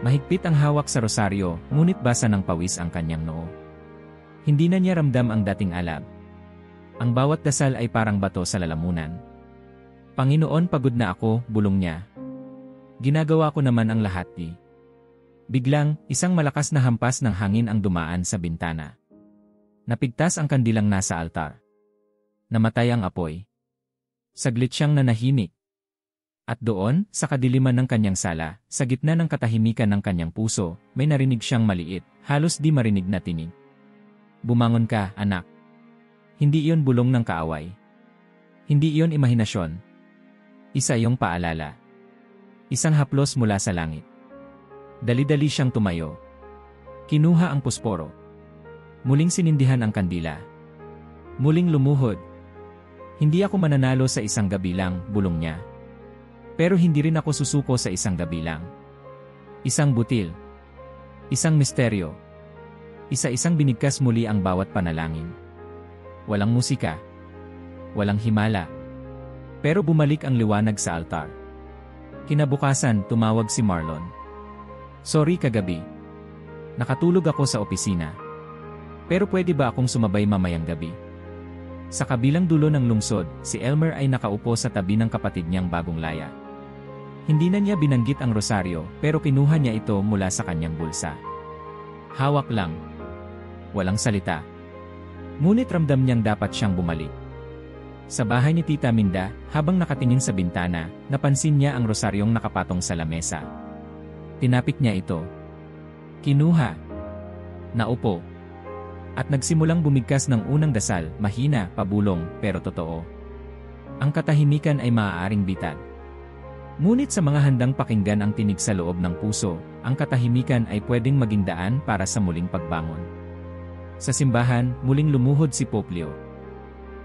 Mahigpit ang hawak sa rosaryo, ngunit basa ng pawis ang kanyang noo. Hindi na niya ramdam ang dating alab. Ang bawat dasal ay parang bato sa lalamunan. Panginoon, pagod na ako, bulong niya. Ginagawa ko naman ang lahat di. Biglang, isang malakas na hampas ng hangin ang dumaan sa bintana. Napigtas ang kandilang nasa altar. Namatay ang apoy. Saglit siyang nanahimik. At doon, sa kadiliman ng kanyang sala, sa gitna ng katahimikan ng kanyang puso, may narinig siyang maliit, halos di marinig na tinig. Bumangon ka, anak. Hindi iyon bulong ng kaaway. Hindi iyon imahinasyon. Isa iyong paalala. Isang haplos mula sa langit. Dali-dali siyang tumayo. Kinuha ang pusporo. Muling sinindihan ang kandila. Muling lumuhod. Hindi ako mananalo sa isang gabi lang, bulong niya. Pero hindi rin ako susuko sa isang gabi lang. Isang butil. Isang misteryo. Isa-isang binigkas muli ang bawat panalangin. Walang musika. Walang himala. Pero bumalik ang liwanag sa altar. Kinabukasan, tumawag si Marlon. Sorry kagabi. Nakatulog ako sa opisina. Pero pwede ba akong sumabay mamayang gabi? Sa kabilang dulo ng lungsod, si Elmer ay nakaupo sa tabi ng kapatid niyang bagong laya. Hindi na niya binanggit ang rosaryo, pero kinuha niya ito mula sa kanyang bulsa. Hawak lang. Walang salita. Ngunit ramdam niyang dapat siyang bumalik. Sa bahay ni Tita Minda, habang nakatingin sa bintana, napansin niya ang rosaryong nakapatong sa lamesa. Tinapik niya ito. Kinuha. Naupo. At nagsimulang bumigkas ng unang dasal, mahina, pabulong, pero totoo. Ang katahimikan ay maaaring bitag. Ngunit sa mga handang pakinggan ang tinig sa loob ng puso, ang katahimikan ay pwedeng maging daan para sa muling pagbangon. Sa simbahan, muling lumuhod si Pope Leo.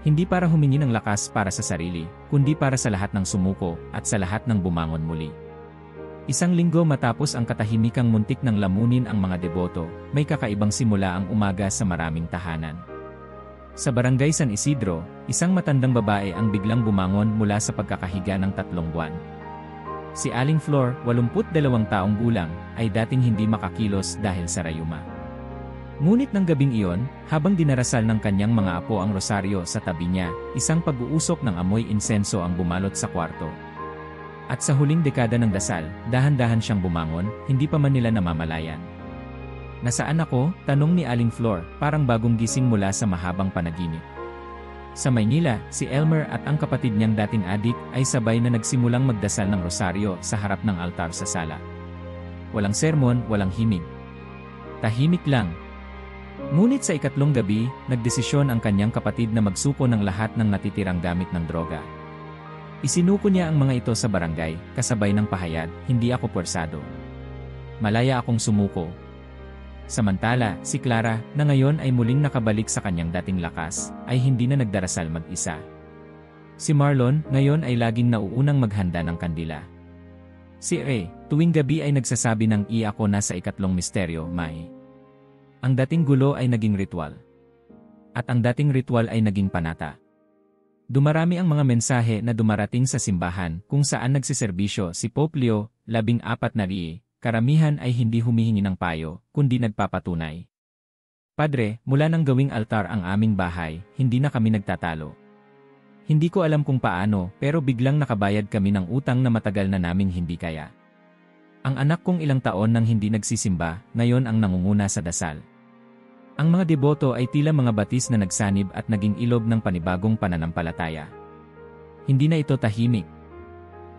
Hindi para humingi ng lakas para sa sarili, kundi para sa lahat ng sumuko at sa lahat ng bumangon muli. Isang linggo matapos ang katahimikang muntik ng lamunin ang mga deboto, may kakaibang simula ang umaga sa maraming tahanan. Sa barangay San Isidro, isang matandang babae ang biglang bumangon mula sa pagkakahiga ng 3 buwan. Si Aling Flor, 82 taong gulang, ay dating hindi makakilos dahil sa rayuma. Ngunit ng gabing iyon, habang dinarasal ng kanyang mga apo ang rosaryo sa tabi niya, isang pag-uusok ng amoy insenso ang bumalot sa kwarto. At sa huling dekada ng dasal, dahan-dahan siyang bumangon, hindi pa man nila namamalayan. Nasaan ako? Tanong ni Aling Flor, parang bagong gising mula sa mahabang panaginip. Sa Maynila, si Elmer at ang kapatid niyang dating adik ay sabay na nagsimulang magdasal ng rosaryo sa harap ng altar sa sala. Walang sermon, walang himig. Tahimik lang. Ngunit sa ikatlong gabi, nagdesisyon ang kanyang kapatid na magsuko ng lahat ng natitirang gamit ng droga. Isinuko niya ang mga ito sa barangay, kasabay ng pahayag, hindi ako puwersado. Malaya akong sumuko. Samantala, si Clara, na ngayon ay muling nakabalik sa kanyang dating lakas, ay hindi na nagdarasal mag-isa. Si Marlon, ngayon ay laging nauunang maghanda ng kandila. Si Ray, tuwing gabi ay nagsasabi ng ako na sa ikatlong misteryo, May. Ang dating gulo ay naging ritual. At ang dating ritual ay naging panata. Dumarami ang mga mensahe na dumarating sa simbahan kung saan nagsiserbisyo si Pope Leo, 14 na rie, karamihan ay hindi humihingi ng payo, kundi nagpapatunay. Padre, mula nang gawing altar ang aming bahay, hindi na kami nagtatalo. Hindi ko alam kung paano, pero biglang nakabayad kami ng utang na matagal na naming hindi kaya. Ang anak kong ilang taon nang hindi nagsisimba, ngayon ang nangunguna sa dasal. Ang mga deboto ay tila mga batis na nagsanib at naging ilog ng panibagong pananampalataya. Hindi na ito tahimik.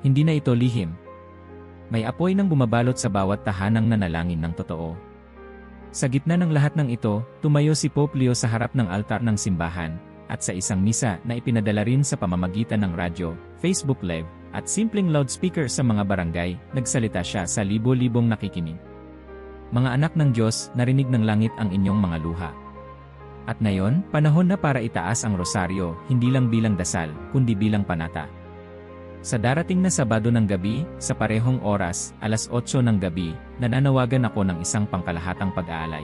Hindi na ito lihim. May apoy nang bumabalot sa bawat tahanang nanalangin ng totoo. Sa gitna ng lahat ng ito, tumayo si Pope Leo sa harap ng altar ng simbahan, at sa isang misa na ipinadala rin sa pamamagitan ng radyo, Facebook Live, at simpleng loudspeaker sa mga barangay, nagsalita siya sa libo-libong nakikinig. Mga anak ng Diyos, narinig ng langit ang inyong mga luha. At ngayon, panahon na para itaas ang rosaryo, hindi lang bilang dasal, kundi bilang panata. Sa darating na Sabado ng gabi, sa parehong oras, alas 8 ng gabi, nananawagan ako ng isang pangkalahatang pag-aalay.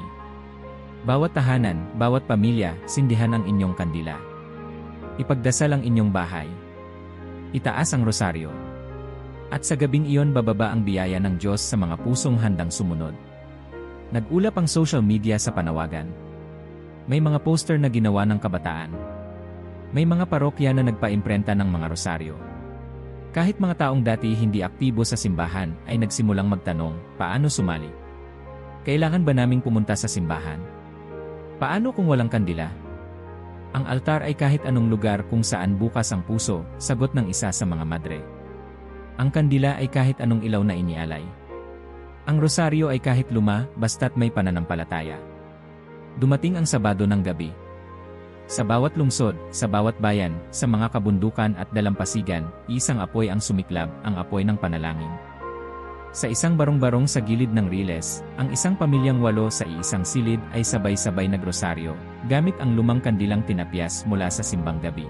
Bawat tahanan, bawat pamilya, sindihan ang inyong kandila. Ipagdasal ang inyong bahay. Itaas ang rosaryo. At sa gabing iyon bababa ang biyaya ng Diyos sa mga pusong handang sumunod. Nag-ulap ang social media sa panawagan. May mga poster na ginawa ng kabataan. May mga parokya na nagpa-imprenta ng mga rosaryo. Kahit mga taong dati hindi aktibo sa simbahan ay nagsimulang magtanong, paano sumali? Kailangan ba naming pumunta sa simbahan? Paano kung walang kandila? Ang altar ay kahit anong lugar kung saan bukas ang puso, sagot ng isa sa mga madre. Ang kandila ay kahit anong ilaw na inialay. Ang rosaryo ay kahit luma, basta't may pananampalataya. Dumating ang Sabado ng gabi. Sa bawat lungsod, sa bawat bayan, sa mga kabundukan at dalampasigan, isang apoy ang sumiklab, ang apoy ng panalangin. Sa isang barong-barong sa gilid ng Riles, ang isang pamilyang 8 sa iisang silid ay sabay-sabay nagrosaryo, gamit ang lumang kandilang tinapyas mula sa simbang gabi.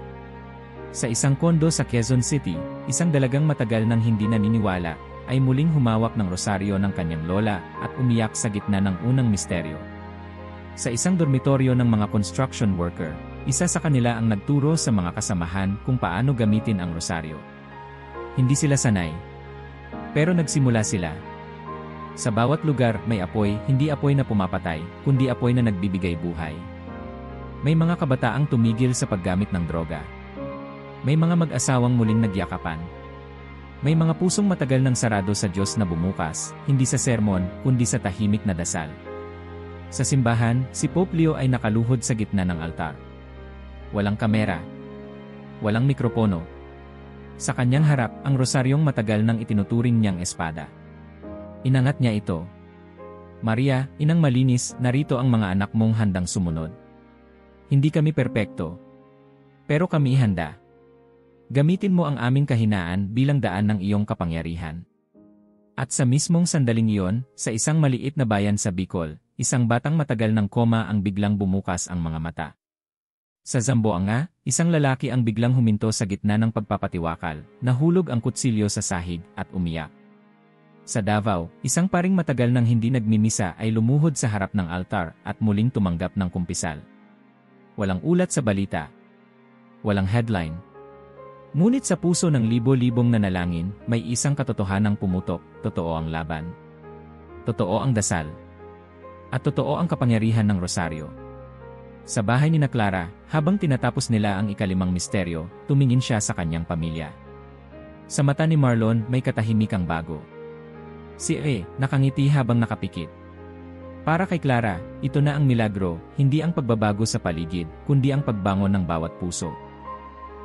Sa isang kondo sa Quezon City, isang dalagang matagal nang hindi naniniwala, ay muling humawak ng rosaryo ng kanyang lola at umiyak sa gitna ng unang misteryo. Sa isang dormitoryo ng mga construction worker, isa sa kanila ang nagturo sa mga kasamahan kung paano gamitin ang rosaryo. Hindi sila sanay. Pero nagsimula sila. Sa bawat lugar may apoy, hindi apoy na pumapatay, kundi apoy na nagbibigay buhay. May mga kabataang tumigil sa paggamit ng droga. May mga mag-asawang muling nagyakapan. May mga pusong matagal nang sarado sa Diyos na bumukas, hindi sa sermon, kundi sa tahimik na dasal. Sa simbahan, si Pope Leo ay nakaluhod sa gitna ng altar. Walang kamera. Walang mikropono. Sa kanyang harap, ang rosaryong matagal nang itinuturing niyang espada. Inangat niya ito. Maria, inang malinis, narito ang mga anak mong handang sumunod. Hindi kami perpekto. Pero kami handa. Gamitin mo ang aming kahinaan bilang daan ng iyong kapangyarihan. At sa mismong sandaling iyon, sa isang maliit na bayan sa Bicol, isang batang matagal ng koma ang biglang bumukas ang mga mata. Sa Zamboanga, isang lalaki ang biglang huminto sa gitna ng pagpapatiwakal, nahulog ang kutsilyo sa sahig at umiyak. Sa Davao, isang paring matagal nang hindi nagmimisa ay lumuhod sa harap ng altar at muling tumanggap ng kumpisal. Walang ulat sa balita. Walang headline. Ngunit sa puso ng libo-libong nanalangin, may isang katotohanang pumutok, totoo ang laban. Totoo ang dasal. At totoo ang kapangyarihan ng rosaryo. Sa bahay ni Clara, habang tinatapos nila ang ikalimang misteryo, tumingin siya sa kanyang pamilya. Sa mata ni Marlon may katahimikang bago. Si nakangiti habang nakapikit. Para kay Clara, ito na ang milagro, hindi ang pagbabago sa paligid, kundi ang pagbangon ng bawat puso.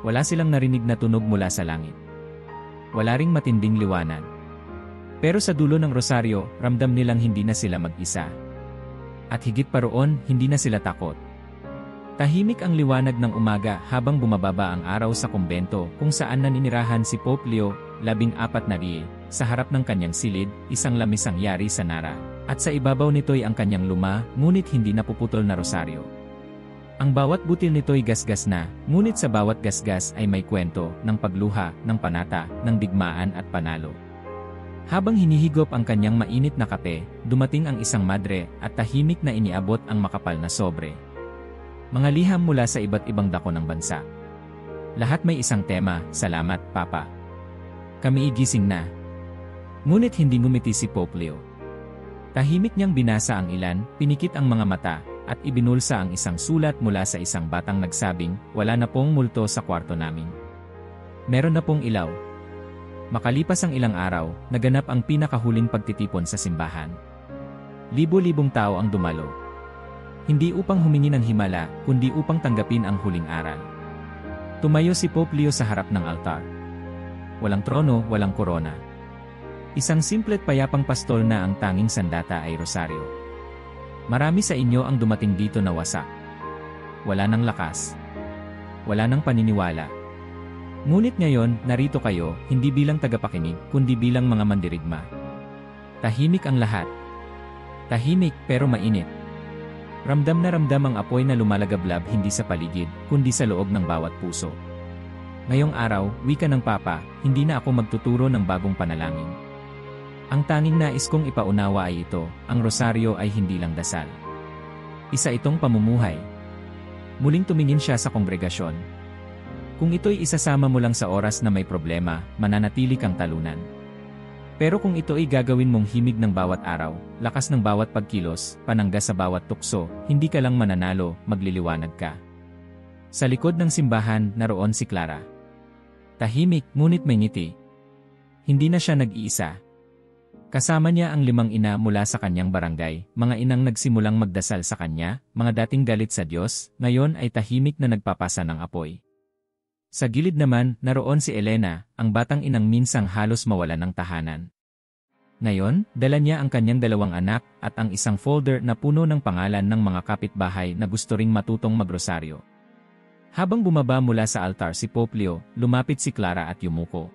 Wala silang narinig na tunog mula sa langit. Wala ring matinding liwanag. Pero sa dulo ng rosaryo, ramdam nilang hindi na sila mag-isa. At higit pa roon, hindi na sila takot. Tahimik ang liwanag ng umaga habang bumababa ang araw sa kumbento kung saan naninirahan si Pope Leo, 14 na rie, sa harap ng kanyang silid, isang lamisang yari sa Nara, at sa ibabaw nito'y ang kanyang luma, ngunit hindi napuputol na rosaryo. Ang bawat butil nito'y gasgas na, ngunit sa bawat gasgas ay may kwento ng pagluha, ng panata, ng digmaan at panalo. Habang hinihigop ang kanyang mainit na kape, dumating ang isang madre at tahimik na iniabot ang makapal na sobre. Mga liham mula sa iba't ibang dako ng bansa. Lahat may isang tema, salamat, Papa. Kami igising na. Ngunit hindi ngumiti si Pope Leo. Tahimik niyang binasa ang ilan, pinikit ang mga mata, at ibinulsa ang isang sulat mula sa isang batang nagsabing, "Wala na pong multo sa kwarto namin. Meron na pong ilaw." Makalipas ang ilang araw, naganap ang pinakahuling pagtitipon sa simbahan. Libo-libong tao ang dumalo. Hindi upang humingi ng himala, kundi upang tanggapin ang huling aral. Tumayo si Pope Leo sa harap ng altar. Walang trono, walang korona. Isang simple't payapang pastol na ang tanging sandata ay rosaryo. Marami sa inyo ang dumating dito na wasak. Wala ng lakas. Wala ng paniniwala. Ngunit ngayon, narito kayo, hindi bilang tagapakinig, kundi bilang mga mandirigma. Tahimik ang lahat. Tahimik pero mainit. Ramdam na ramdam ang apoy na lumalagablab hindi sa paligid, kundi sa loob ng bawat puso. Ngayong araw, wika ng Papa, hindi na ako magtuturo ng bagong panalangin. Ang tanging nais kong ipaunawa ay ito, ang rosaryo ay hindi lang dasal. Isa itong pamumuhay. Muling tumingin siya sa kongregasyon. Kung ito'y isasama mo lang sa oras na may problema, mananatili kang talunan. Pero kung ito'y gagawin mong himig ng bawat araw, lakas ng bawat pagkilos, panangga sa bawat tukso, hindi ka lang mananalo, magliliwanag ka. Sa likod ng simbahan, naroon si Clara. Tahimik, ngunit may ngiti. Hindi na siya nag-iisa. Kasama niya ang 5 ina mula sa kanyang barangay, mga inang nagsimulang magdasal sa kanya, mga dating galit sa Diyos, ngayon ay tahimik na nagpapasa ng apoy. Sa gilid naman, naroon si Elena, ang batang inang minsang halos mawalan ng tahanan. Ngayon, dala niya ang kanyang 2 anak at ang isang folder na puno ng pangalan ng mga kapitbahay na gusto ring matutong magrosaryo. Habang bumaba mula sa altar si Pope Leo, lumapit si Clara at yumuko.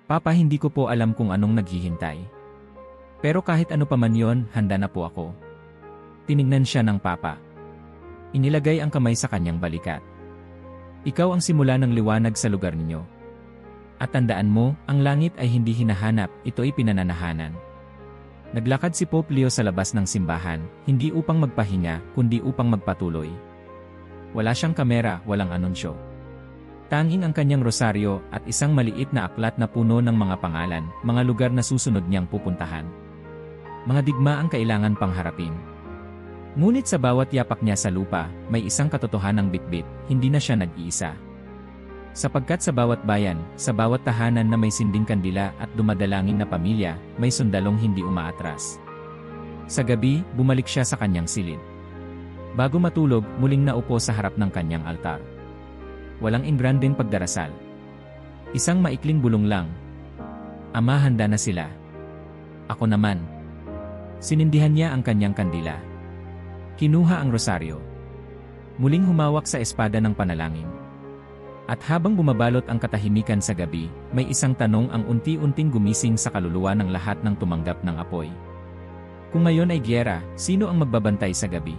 "Papa, hindi ko po alam kung anong naghihintay. Pero kahit ano pa man yon, handa na po ako." Tinignan siya ng Papa. Inilagay ang kamay sa kanyang balikat. "Ikaw ang simula ng liwanag sa lugar ninyo. At tandaan mo, ang langit ay hindi hinahanap, ito'y pinananahanan." Naglakad si Pope Leo sa labas ng simbahan, hindi upang magpahinga, kundi upang magpatuloy. Wala siyang kamera, walang anunsyo. Tanging ang kanyang rosaryo at isang maliit na aklat na puno ng mga pangalan, mga lugar na susunod niyang pupuntahan. Mga digma ang kailangan pang harapin. Ngunit sa bawat yapak niya sa lupa, may isang katotohanang bitbit, hindi na siya nag-iisa. Sapagkat sa bawat bayan, sa bawat tahanan na may sinding kandila at dumadalangin na pamilya, may sundalong hindi umaatras. Sa gabi, bumalik siya sa kanyang silid. Bago matulog, muling naupo sa harap ng kanyang altar. Walang ingrandeng pagdarasal. Isang maikling bulong lang. "Ama, handa na sila. Ako naman." Sinindihan niya ang kanyang kandila. Kinuha ang rosaryo. Muling humawak sa espada ng panalangin. At habang bumabalot ang katahimikan sa gabi, may isang tanong ang unti-unting gumising sa kaluluwa ng lahat ng tumanggap ng apoy. Kung ngayon ay giyera, sino ang magbabantay sa gabi?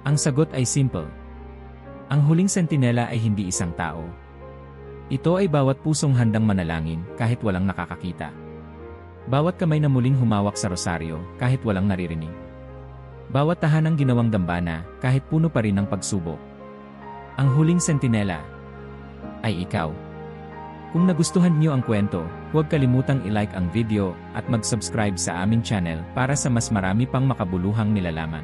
Ang sagot ay simple. Ang huling sentinela ay hindi isang tao. Ito ay bawat pusong handang manalangin kahit walang nakakakita. Bawat kamay na muling humawak sa rosaryo kahit walang naririnig. Bawat tahanang ginawang dambana kahit puno pa rin ng pagsubok. Ang huling sentinela ay ikaw. Kung nagustuhan niyo ang kwento, huwag kalimutang i-like ang video at mag-subscribe sa aming channel para sa mas marami pang makabuluhang nilalaman.